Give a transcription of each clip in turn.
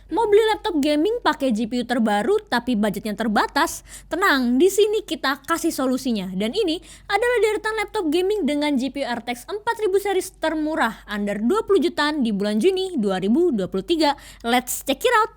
Mau beli laptop gaming pakai GPU terbaru tapi budgetnya terbatas? Tenang, di sini kita kasih solusinya. Dan ini adalah deretan laptop gaming dengan GPU RTX 4000 series termurah under 20 jutaan di bulan Juni 2023. Let's check it out.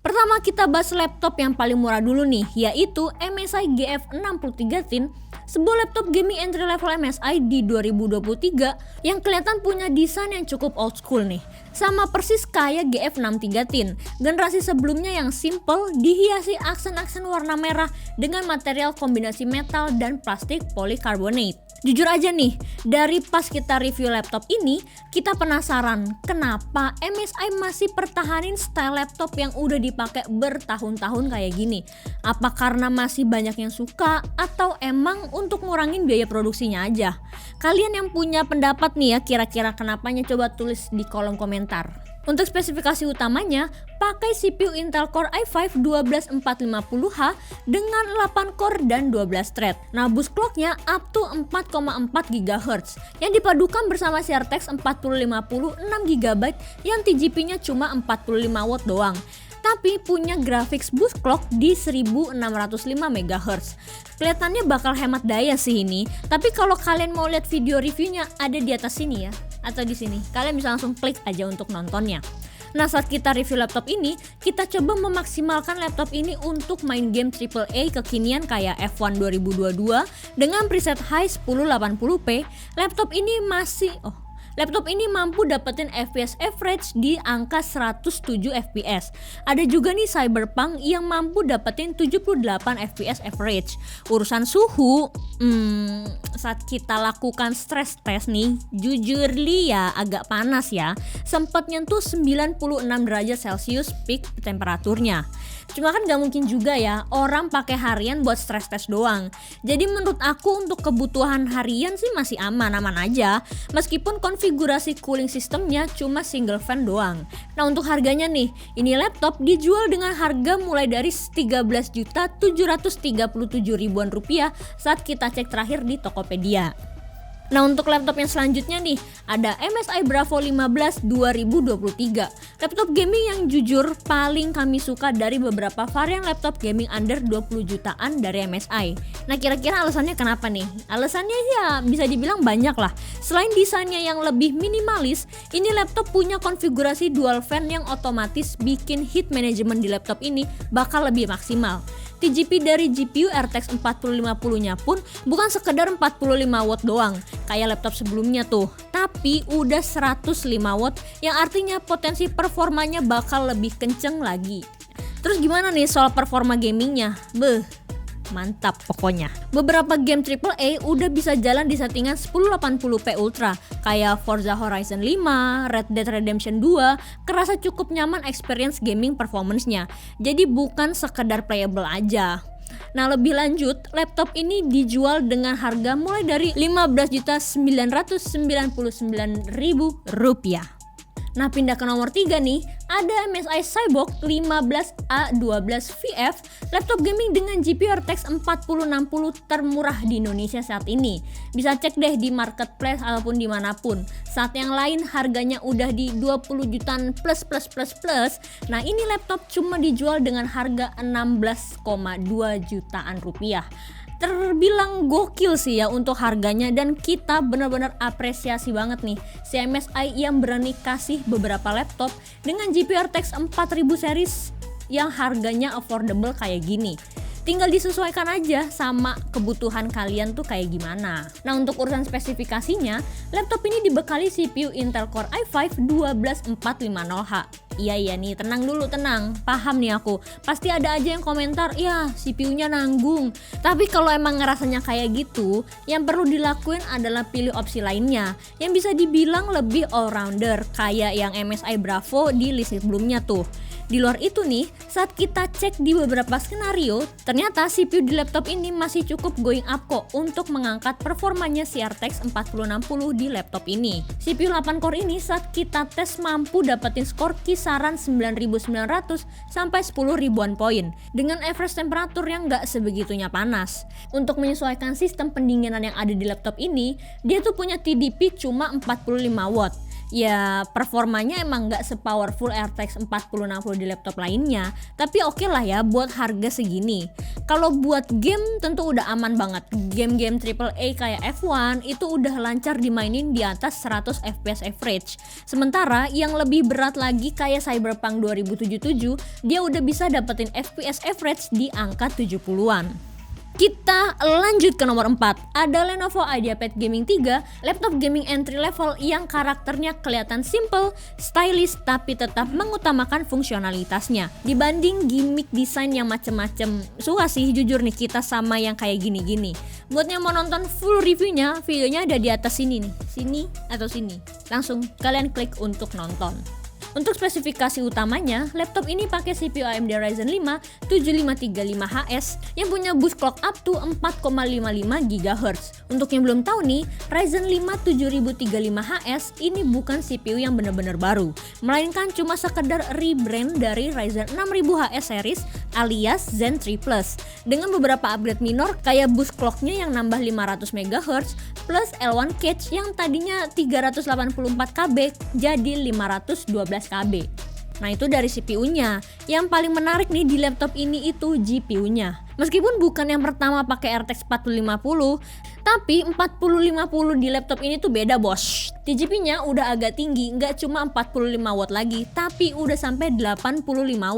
Pertama kita bahas laptop yang paling murah dulu nih, yaitu MSI GF 63 Thin, sebuah laptop gaming entry level MSI di 2023 yang kelihatan punya desain yang cukup old school nih. Sama persis kayak GF 63 Thin, generasi sebelumnya yang simple dihiasi aksen-aksen warna merah dengan material kombinasi metal dan plastik polycarbonate. Jujur aja nih, dari pas kita review laptop ini, kita penasaran kenapa MSI masih pertahanin style laptop yang udah dipakai bertahun-tahun kayak gini. Apa karena masih banyak yang suka atau emang untuk ngurangin biaya produksinya aja? Kalian yang punya pendapat nih ya, kira-kira kenapanya, coba tulis di kolom komentar. Untuk spesifikasi utamanya, pakai CPU Intel Core i5 12450H dengan 8 core dan 12 thread. Nah, boost clocknya up to 4,4 GHz yang dipadukan bersama RTX 4050 6GB yang TGP-nya cuma 45 watt doang. Tapi punya graphics boost clock di 1605 MHz. Kelihatannya bakal hemat daya sih ini, tapi kalau kalian mau lihat video reviewnya ada di atas sini ya, atau di sini. Kalian bisa langsung klik aja untuk nontonnya. Nah, saat kita review laptop ini, kita coba memaksimalkan laptop ini untuk main game AAA kekinian kayak F1 2022 dengan preset high 1080p. Laptop ini mampu dapetin FPS average di angka 107 FPS. Ada juga nih Cyberpunk yang mampu dapetin 78 FPS average. Urusan suhu, saat kita lakukan stress test nih, jujur ya agak panas ya. Sempat nyentuh 96 derajat Celcius peak temperaturnya. Cuma kan gak mungkin juga ya orang pakai harian buat stress test doang. Jadi menurut aku untuk kebutuhan harian sih masih aman-aman aja, meskipun konfigurasi cooling sistemnya cuma single fan doang. Nah, untuk harganya nih, ini laptop dijual dengan harga mulai dari 13.737.000 rupiah saat kita cek terakhir di Tokopedia. Nah, untuk laptop yang selanjutnya nih, ada MSI Bravo 15 2023. Laptop gaming yang jujur paling kami suka dari beberapa varian laptop gaming under 20 jutaan dari MSI. Nah, kira-kira alasannya kenapa nih? Alasannya ya bisa dibilang banyak lah. Selain desainnya yang lebih minimalis, ini laptop punya konfigurasi dual fan yang otomatis bikin heat management di laptop ini bakal lebih maksimal. TGP dari GPU RTX 4050-nya pun bukan sekedar 45 watt doang kayak laptop sebelumnya tuh, tapi udah 105 watt yang artinya potensi performanya bakal lebih kenceng lagi. Terus gimana nih soal performa gamingnya? Mantap pokoknya. Beberapa game AAA udah bisa jalan di settingan 1080p Ultra kayak Forza Horizon 5, Red Dead Redemption 2, kerasa cukup nyaman experience gaming performance-nya. Jadi bukan sekedar playable aja. Nah, lebih lanjut, laptop ini dijual dengan harga mulai dari Rp15.999.000. Nah, pindah ke nomor 3 nih, ada MSI Cyborg 15A12VF, laptop gaming dengan GPU RTX 4060 termurah di Indonesia saat ini. Bisa cek deh di marketplace ataupun dimanapun. Saat yang lain harganya udah di 20 jutaan plus. Nah, ini laptop cuma dijual dengan harga 16,2 jutaan rupiah. Terbilang gokil sih ya untuk harganya, dan kita benar-benar apresiasi banget nih si MSI yang berani kasih beberapa laptop dengan GPU RTX 4000 series yang harganya affordable kayak gini. Tinggal disesuaikan aja sama kebutuhan kalian tuh kayak gimana. Nah, untuk urusan spesifikasinya, laptop ini dibekali CPU Intel Core i5 12450H. Iya nih, tenang dulu, tenang. Paham nih aku. Pasti ada aja yang komentar, ya CPU-nya nanggung. Tapi kalau emang ngerasanya kayak gitu, yang perlu dilakuin adalah pilih opsi lainnya yang bisa dibilang lebih all-rounder kayak yang MSI Bravo di list sebelumnya tuh. Di luar itu nih, saat kita cek di beberapa skenario, ternyata CPU di laptop ini masih cukup going up kok untuk mengangkat performanya si RTX 4060 di laptop ini. CPU 8 core ini saat kita tes mampu dapetin skor kisaran 9.900 sampai 10 ribuan poin dengan average temperatur yang gak sebegitunya panas. Untuk menyesuaikan sistem pendinginan yang ada di laptop ini, dia tuh punya TDP cuma 45 watt. Ya performanya emang gak sepowerful RTX 4060 di laptop lainnya, tapi oke lah ya buat harga segini. Kalau buat game tentu udah aman banget. Game-game AAA kayak F1 itu udah lancar dimainin di atas 100 FPS average. Sementara yang lebih berat lagi kayak Cyberpunk 2077, dia udah bisa dapetin FPS average di angka 70-an. Kita lanjut ke nomor 4. Ada Lenovo IdeaPad Gaming 3, laptop gaming entry level yang karakternya kelihatan simple, stylish tapi tetap mengutamakan fungsionalitasnya dibanding gimmick desain yang macem-macem. Suka sih jujur nih kita sama yang kayak gini-gini. Buat yang mau nonton full reviewnya, videonya ada di atas sini nih, sini atau sini. Langsung kalian klik untuk nonton. Untuk spesifikasi utamanya, laptop ini pakai CPU AMD Ryzen 5 7535HS yang punya boost clock up to 4,55 GHz. Untuk yang belum tahu nih, Ryzen 5 7035HS ini bukan CPU yang benar-benar baru, melainkan cuma sekedar rebrand dari Ryzen 6000HS series alias Zen 3 Plus dengan beberapa upgrade minor kayak boost clocknya yang nambah 500 MHz plus L1 cache yang tadinya 384 KB jadi 512 KB. Nah itu dari CPU-nya. Yang paling menarik nih di laptop ini itu GPU-nya. Meskipun bukan yang pertama pakai RTX 4050, tapi 4050 di laptop ini tuh beda bos. TGP-nya udah agak tinggi, nggak cuma 45 watt lagi, tapi udah sampai 85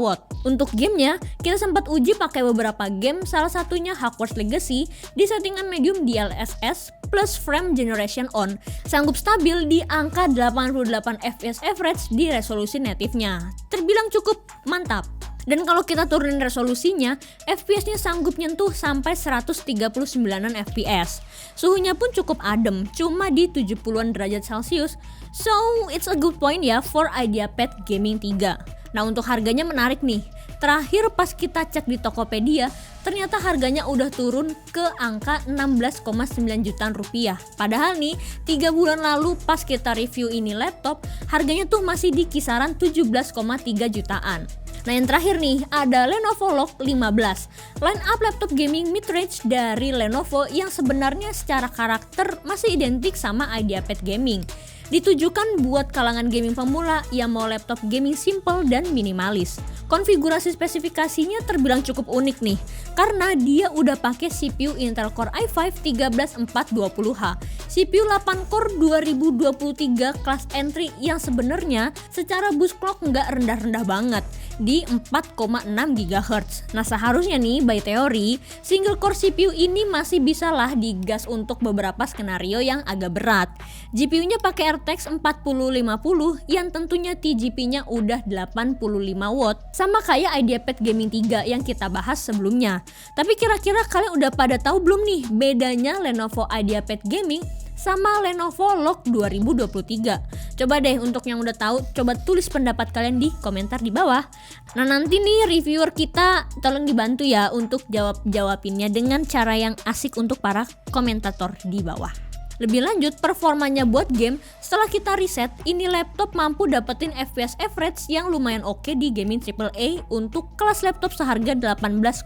watt. Untuk gamenya, kita sempat uji pakai beberapa game, salah satunya Hogwarts Legacy di settingan medium DLSS plus frame generation on. Sanggup stabil di angka 88 FPS average di resolusi native-nya. Terbilang cukup mantap. Dan kalau kita turunin resolusinya, FPS-nya sanggup nyentuh sampai 139an FPS. Suhunya pun cukup adem, cuma di 70-an derajat Celcius. So, it's a good point ya for IdeaPad Gaming 3. Nah, untuk harganya menarik nih. Terakhir pas kita cek di Tokopedia, ternyata harganya udah turun ke angka 16,9 jutaan rupiah. Padahal nih, 3 bulan lalu pas kita review ini laptop, harganya tuh masih di kisaran 17,3 jutaan. Nah yang terakhir nih ada Lenovo Log 15, line up laptop gaming mid-range dari Lenovo yang sebenarnya secara karakter masih identik sama IdeaPad Gaming. Ditujukan buat kalangan gaming pemula yang mau laptop gaming simple dan minimalis. Konfigurasi spesifikasinya terbilang cukup unik nih, karena dia udah pakai CPU Intel Core i5 13420H, CPU 8 core 2023 kelas entry yang sebenarnya secara boost clock nggak rendah-rendah banget di 4,6 GHz. Nah seharusnya nih by teori single core CPU ini masih bisa lah digas untuk beberapa skenario yang agak berat. GPU-nya pakai RTX 4050 yang tentunya TGP-nya udah 85 watt sama kayak IdeaPad Gaming 3 yang kita bahas sebelumnya. Tapi kira-kira kalian udah pada tahu belum nih bedanya Lenovo IdeaPad Gaming sama Lenovo Log 2023. Coba deh untuk yang udah tahu, coba tulis pendapat kalian di komentar di bawah. Nah nanti nih reviewer kita tolong dibantu ya untuk jawabinnya dengan cara yang asik untuk para komentator di bawah. Lebih lanjut, performanya buat game, setelah kita riset, ini laptop mampu dapetin FPS average yang lumayan oke di gaming AAA untuk kelas laptop seharga 18,5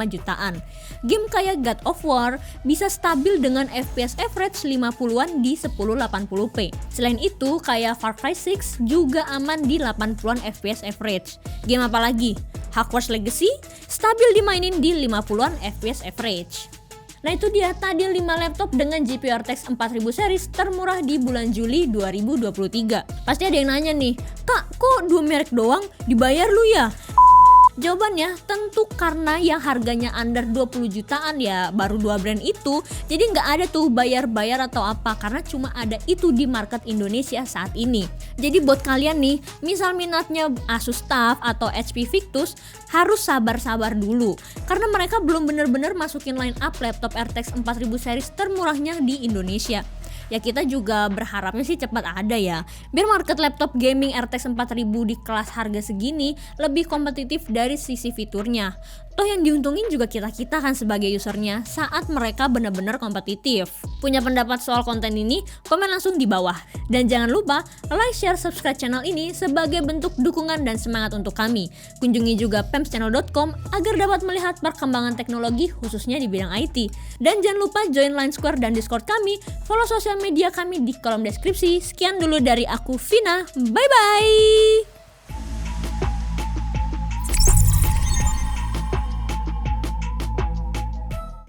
jutaan. Game kayak God of War bisa stabil dengan FPS average 50-an di 1080p. Selain itu, kayak Far Cry 6 juga aman di 80-an FPS average. Game apa lagi? Hogwarts Legacy stabil dimainin di 50-an FPS average. Nah itu dia tadi 5 laptop dengan GPU RTX 4000 series termurah di bulan Juli 2023. Pasti ada yang nanya nih, Kak kok 2 merek doang, dibayar lu ya? Jawabannya tentu karena yang harganya under 20 jutaan ya baru 2 brand itu. Jadi nggak ada tuh bayar-bayar atau apa karena cuma ada itu di market Indonesia saat ini. Jadi buat kalian nih, misal minatnya Asus TUF atau HP Victus, harus sabar-sabar dulu karena mereka belum bener-bener masukin line up laptop RTX 4000 series termurahnya di Indonesia. Ya kita juga berharapnya sih cepat ada ya, biar market laptop gaming RTX 4000 di kelas harga segini lebih kompetitif dari sisi fiturnya. Toh yang diuntungin juga kita-kita kan sebagai usernya saat mereka benar-benar kompetitif. Punya pendapat soal konten ini? Komen langsung di bawah. Dan jangan lupa like, share, subscribe channel ini sebagai bentuk dukungan dan semangat untuk kami. Kunjungi juga pemschannel.com agar dapat melihat perkembangan teknologi khususnya di bidang IT. Dan jangan lupa join Line Square dan Discord kami, follow sosial media kami di kolom deskripsi. Sekian dulu dari aku, Vina. Bye-bye!